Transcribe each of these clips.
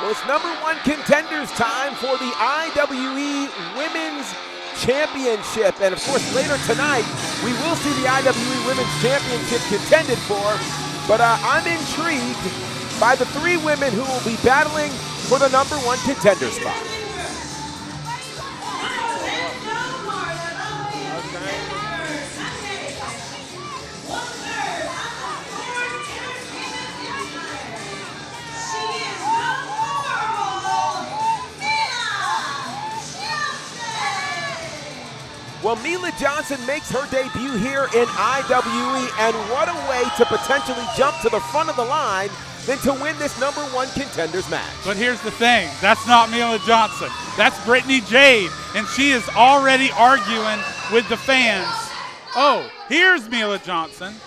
Well, it's #1 contenders time for the IWE Women's Championship. And of course, later tonight, we will see the IWE Women's Championship contended for. But I'm intrigued by the 3 women who will be battling for the #1 contender spot. Well, Mila Johnson makes her debut here in IWE, and what a way to potentially jump to the front of the line than to win this #1 contenders match. But here's the thing, that's not Mila Johnson. That's Brittany Jade, and she is already arguing with the fans. Oh, here's Mila Johnson.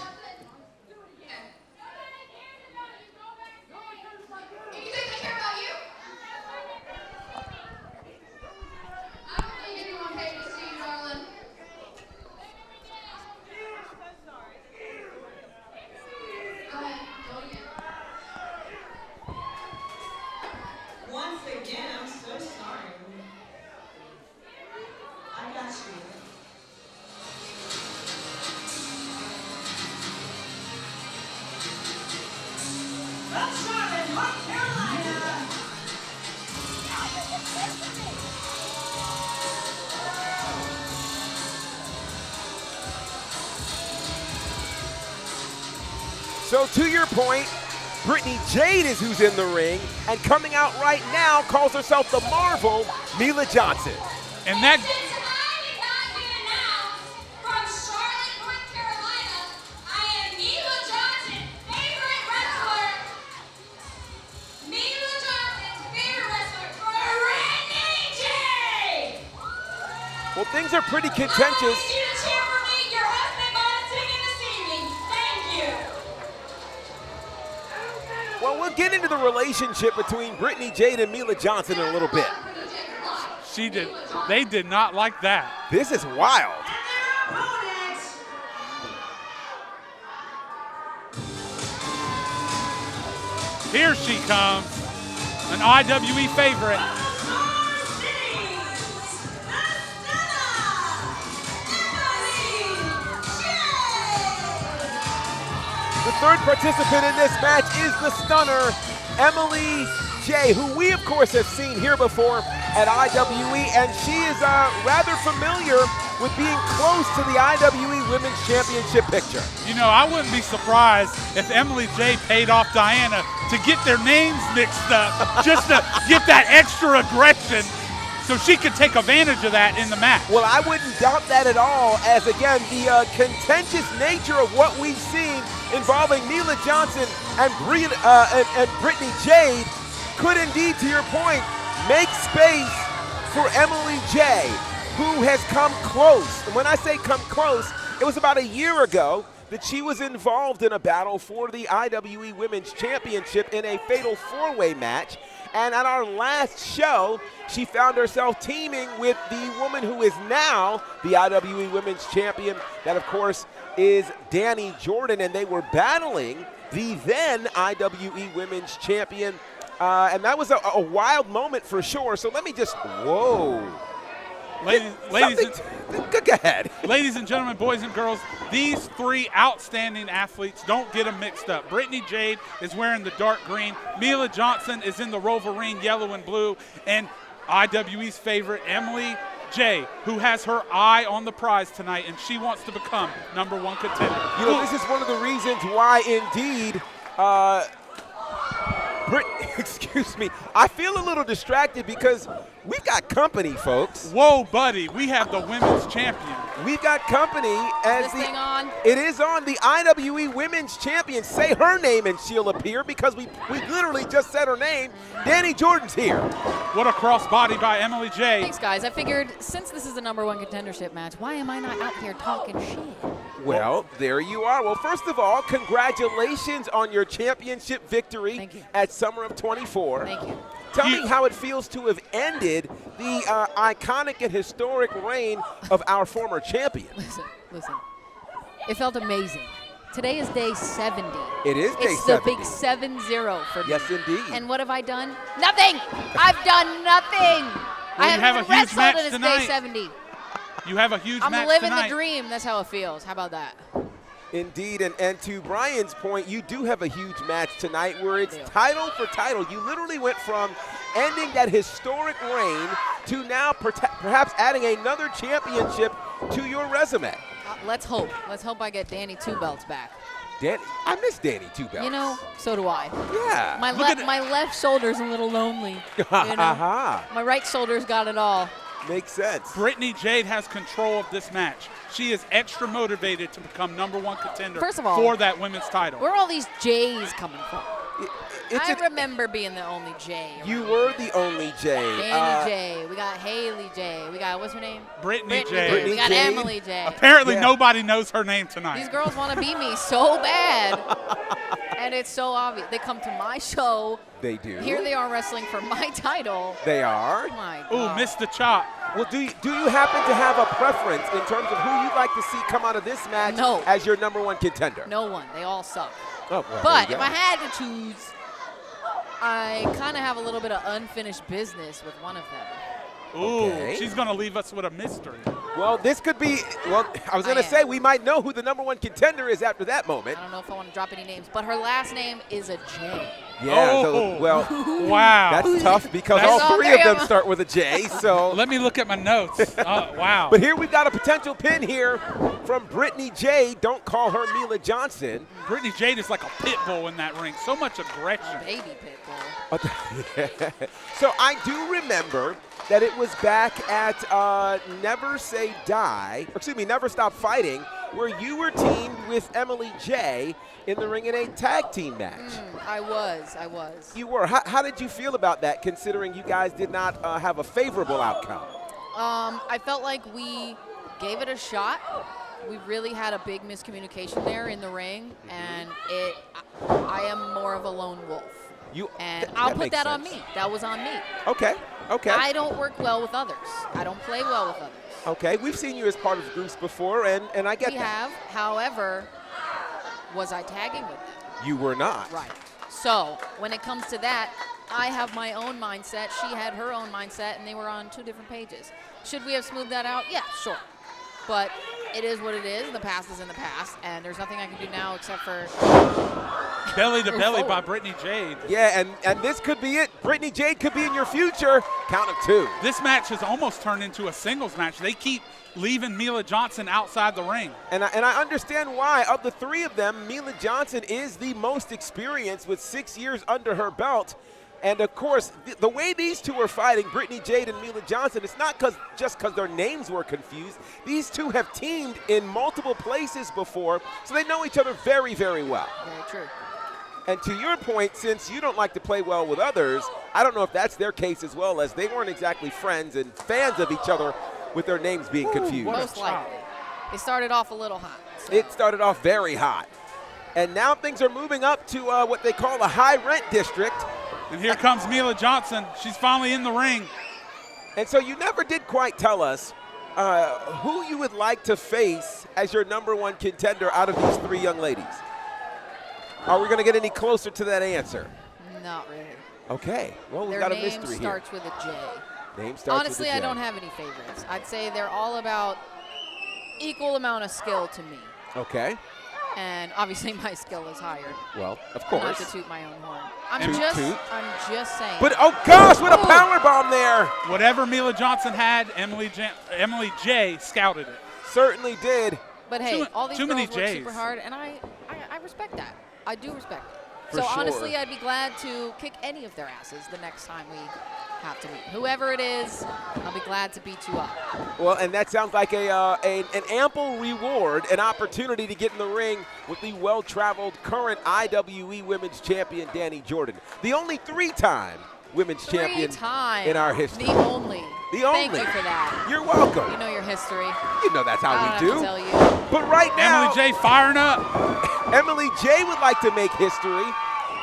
Once again, I'm so sorry. I got you. Let's Charlotte, North Carolina. So to your point, Brittany Jade is who's in the ring, and coming out right now calls herself the Marvel, Mila Johnson. And that From Charlotte, North Carolina, I am Mila Johnson's favorite wrestler. Mila Johnson's favorite wrestler, Brittany Jade. Well, things are pretty contentious. I want you to cheer for me. Your husband bought a ticket to see me. Thank you. Well, we'll get into the relationship between Brittany Jade and Mila Johnson in a little bit. they did not like that. This is wild. Here she comes, an IWE favorite. The third participant in this match is the stunner, Emily Jaye, who we, of course, have seen here before at IWE, and she is rather familiar with being close to the IWE Women's Championship picture. You know, I wouldn't be surprised if Emily Jaye paid off Diana to get their names mixed up, just to get that extra aggression so she could take advantage of that in the match. Well, I wouldn't doubt that at all, as again, the contentious nature of what we've seen involving Mila Johnson and Brittany Jade could indeed, to your point, make space for Emily Jaye, who has come close. And when I say come close, it was about a year ago that she was involved in a battle for the IWE Women's Championship in a fatal 4-way match. And at our last show, she found herself teaming with the woman who is now the IWE Women's Champion. That, of course, is Danny Jordan, and they were battling the then IWE Women's Champion. And that was a wild moment for sure. So let me just, whoa. Go ahead. Ladies and gentlemen, boys and girls, these 3 outstanding athletes, don't get them mixed up. Brittany Jade is wearing the dark green. Mila Johnson is in the Wolverine yellow and blue. And IWE's favorite, Emily Jaye, who has her eye on the prize tonight, and she wants to become #1 contender. You know, this is one of the reasons why, indeed, excuse me, I feel a little distracted because we've got company, folks. Whoa, buddy, we have the women's champion. We've got company as Is this thing on? It is on. The IWE Women's Champion. Say her name and she'll appear, because we literally just said her name. Danny Jordan's here. What a crossbody by Emily Jaye. Thanks, guys. I figured since this is a #1 contendership match, why am I not out here talking shit? Well, there you are. Well, first of all, congratulations on your championship victory at Summer of 24. Thank you. Tell me how it feels to have ended the iconic and historic reign of our former champion. Listen. It felt amazing. Today is day 70. It is day It's 70. the big 7-0 for me. Yes, indeed. And what have I done? Nothing. I've done nothing. Well, I you haven't have a even huge wrestled match and it's tonight. day 70. You have a huge I'm match living tonight. the dream. That's how it feels. How about that? Indeed, and to Brian's point, you do have a huge match tonight where it's I do. title for title. You literally went from ending that historic reign to now perhaps adding another championship to your resume. Let's hope. Let's hope I get Danny 2 belts back. Danny, I miss Danny 2 belts. You know, so do I. Yeah. My, Look at it. my left shoulder's a little lonely. You know? My right shoulder's got it all. Makes sense. Brittany Jade has control of this match. She is extra motivated to become #1 contender First of all, for that women's title. Where are all these Jays coming from? It's I remember being the only Jay. You were the only Jay. Danny Jay. We got Haley Jay. We got, what's her name? Brittany Jay. Jade. Brittany We got Jade. Emily Jay. Apparently Yeah. nobody knows her name tonight. These girls want to be me so bad. And it's so obvious. They come to my show. They do. Here they are wrestling for my title. They are. Oh my Ooh, God. missed the chop. Well, do you happen to have a preference in terms of who you'd like to see come out of this match No. as your #1 contender? No one. They all suck. Oh, well, But there if you I go. had to choose, I kind of have a little bit of unfinished business with one of them. Ooh, Okay. she's going to leave us with a mystery. Well, this could be. Well, I was I going to am. say we might know who the #1 contender is after that moment. I don't know if I want to drop any names, but her last name is a J. Yeah. Oh. Well, Wow. that's tough because That's all all three three of them of 'em. start with a J. So. Let me look at my notes. Wow. But here we've got a potential pin here from Brittany Jade. Don't call her Mila Johnson. Brittany Jade is like a pit bull in that ring. So much aggression. Baby pit bull. So I do remember that it was back at Never Stop Fighting, where you were teamed with Emily Jaye in the ring in a tag team match. I was. You were. How did you feel about that, considering you guys did not have a favorable outcome? I felt like we gave it a shot. We really had a big miscommunication there in the ring, and I am more of a lone wolf. And I'll put makes that on sense. me. That was on me. Okay. I don't work well with others. I don't play well with others. Okay. We've seen you as part of groups before, and I get We that. have. However, was I tagging with them? You were not. Right. So when it comes to that, I have my own mindset. She had her own mindset, and they were on 2 different pages. Should we have smoothed that out? Yeah, sure. But it is what it is. The past is in the past, and there's nothing I can do now except for Belly to Move belly by forward. Brittany Jade. Yeah, and this could be it. Brittany Jade could be in your future. Count of 2. This match has almost turned into a singles match. They keep leaving Mila Johnson outside the ring. And I understand why. Of the 3 of them, Mila Johnson is the most experienced with 6 years under her belt. And of course, the way these two are fighting, Brittany Jade and Mila Johnson, it's not just because their names were confused. These two have teamed in multiple places before, so they know each other very, very well. very true. And to your point, since you don't like to play well with others, I don't know if that's their case as well, as they weren't exactly friends and fans of each other with their names being confused. what a Most chop. likely. It started off a little hot. So. It started off very hot. And now things are moving up to what they call a high rent district. And here comes Mila Johnson. She's finally in the ring. And so you never did quite tell us who you would like to face as your #1 contender out of these 3 young ladies. Are we going to get any closer to that answer? Not really. Okay. Well, we've Their got a name mystery here. starts with a J. Name starts Honestly, with a I J. don't have any favorites. I'd say they're all about equal amount of skill to me. Okay. And obviously my skill is higher. Well, of Not to course. toot my own horn. Toot, toot. I'm just saying. But oh gosh, what a Ooh. power bomb there! Whatever Mila Johnson had, Emily Jay scouted it. Certainly did. But hey, all these too many girls work J's. super hard, and I respect that. I do respect it. For So sure. honestly, I'd be glad to kick any of their asses the next time we have to meet. Whoever it is, I'll be glad to beat you up. Well, and that sounds like an ample reward, an opportunity to get in the ring with the well-traveled current IWE Women's Champion, Danny Jordan. The only 3-time Women's Champion 3 times. in our history. The only. The Thank only. you for that. You're welcome. You know your history. You know that's how I we don't do. have to tell you. But right now, Emily Jay firing up. Emily Jay would like to make history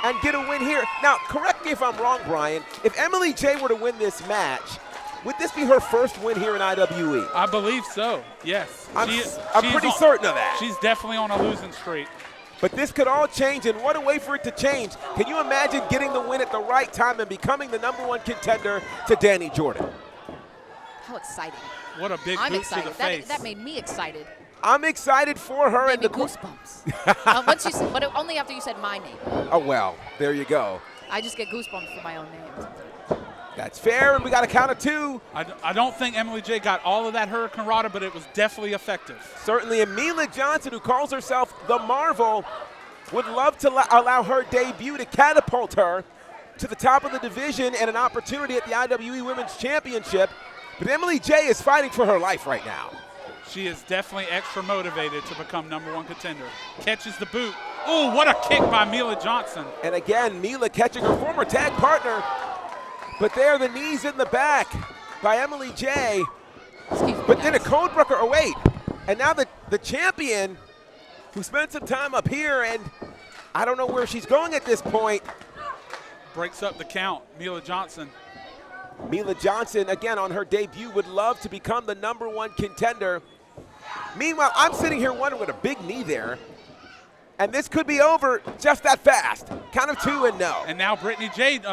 and get a win here. Now, correct me if I'm wrong, Brian. If Emily Jay were to win this match, would this be her first win here in IWE? I believe so, yes. I'm She is pretty certain of that. She's definitely on a losing streak. But this could all change, and what a way for it to change. Can you imagine getting the win at the right time and becoming the #1 contender to Danny Jordan? How exciting. What a big I'm boot to the excited. face. That made me excited. I'm excited for her. Gave And me goosebumps. Once you said, but only after you said my name. Oh, well, there you go. I just get goosebumps for my own name. That's fair, and we got a count of 2. I don't think Emily Jaye got all of that Hurricane Rana, but it was definitely effective. Certainly, and Mila Johnson, who calls herself the Marvel, would love to allow her debut to catapult her to the top of the division and an opportunity at the IWE Women's Championship. But Emily Jaye is fighting for her life right now. She is definitely extra motivated to become #1 contender. Catches the boot. Oh, what a kick by Mila Johnson. And again, Mila catching her former tag partner. But there, the knees in the back by Emily Jaye. Excuse me, But then a guys. code breaker. Oh, wait. And now the champion, who spent some time up here, and I don't know where she's going at this point. Breaks up the count. Mila Johnson. Mila Johnson, again, on her debut, would love to become the #1 contender. Meanwhile, I'm sitting here wondering with a big knee there. And this could be over just that fast. Count of 2 and no. And now Brittany Jade,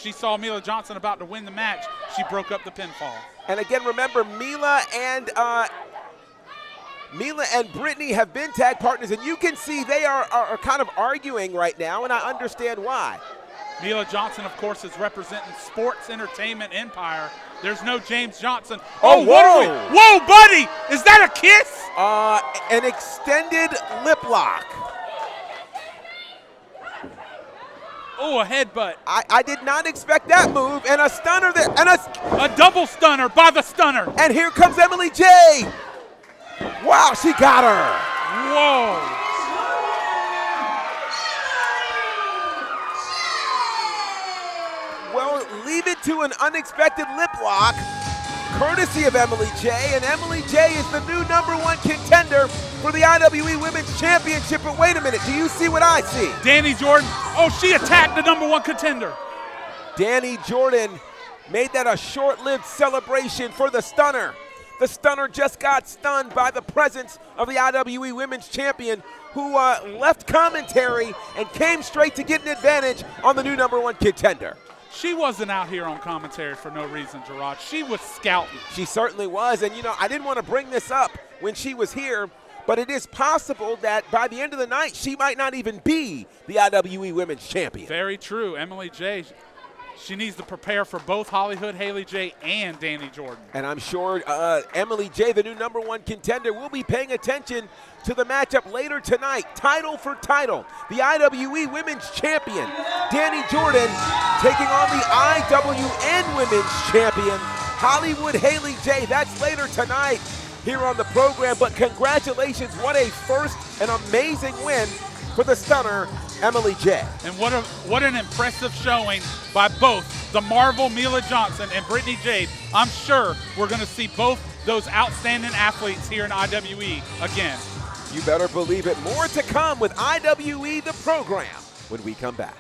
she saw Mila Johnson about to win the match. She broke up the pinfall. And again, remember, Mila and Brittany have been tag partners, and you can see they are kind of arguing right now, and I understand why. Mila Johnson, of course, is representing Sports Entertainment Empire. There's no James Johnson. Oh, what are we? whoa. Whoa, buddy! Is that a kiss? An extended lip lock. Oh, a headbutt. I did not expect that move, and a stunner there, and A double stunner by the stunner. and here comes Emily Jaye. Wow, she got her. Whoa. Well, leave it to an unexpected lip lock, courtesy of Emily Jaye, and Emily Jaye is the new #1 contender for the IWE Women's Championship. But wait a minute, do you see what I see? Danny Jordan. Oh, she attacked the #1 contender. Danny Jordan made that a short-lived celebration for the stunner. The stunner just got stunned by the presence of the IWE Women's Champion, who left commentary and came straight to get an advantage on the new #1 contender. She wasn't out here on commentary for no reason, Gerard. She was scouting. She certainly was, and you know, I didn't want to bring this up when she was here, but it is possible that by the end of the night, she might not even be the IWE Women's Champion. Very true. Emily Jaye, she needs to prepare for both Hollywood Haley Jaye and Danny Jordan. And I'm sure Emily Jaye, the new #1 contender, will be paying attention to the matchup later tonight. Title for title, the IWE Women's Champion, Danny Jordan, taking on the IWN Women's Champion, Hollywood Haley Jaye. That's later tonight here on the program, but congratulations, what a first and amazing win for the stunner, Emily Jaye. And what an impressive showing by both the Marvel Mila Johnson and Brittany Jade. I'm sure we're going to see both those outstanding athletes here in IWE again. You better believe it. More to come with IWE, the program, when we come back.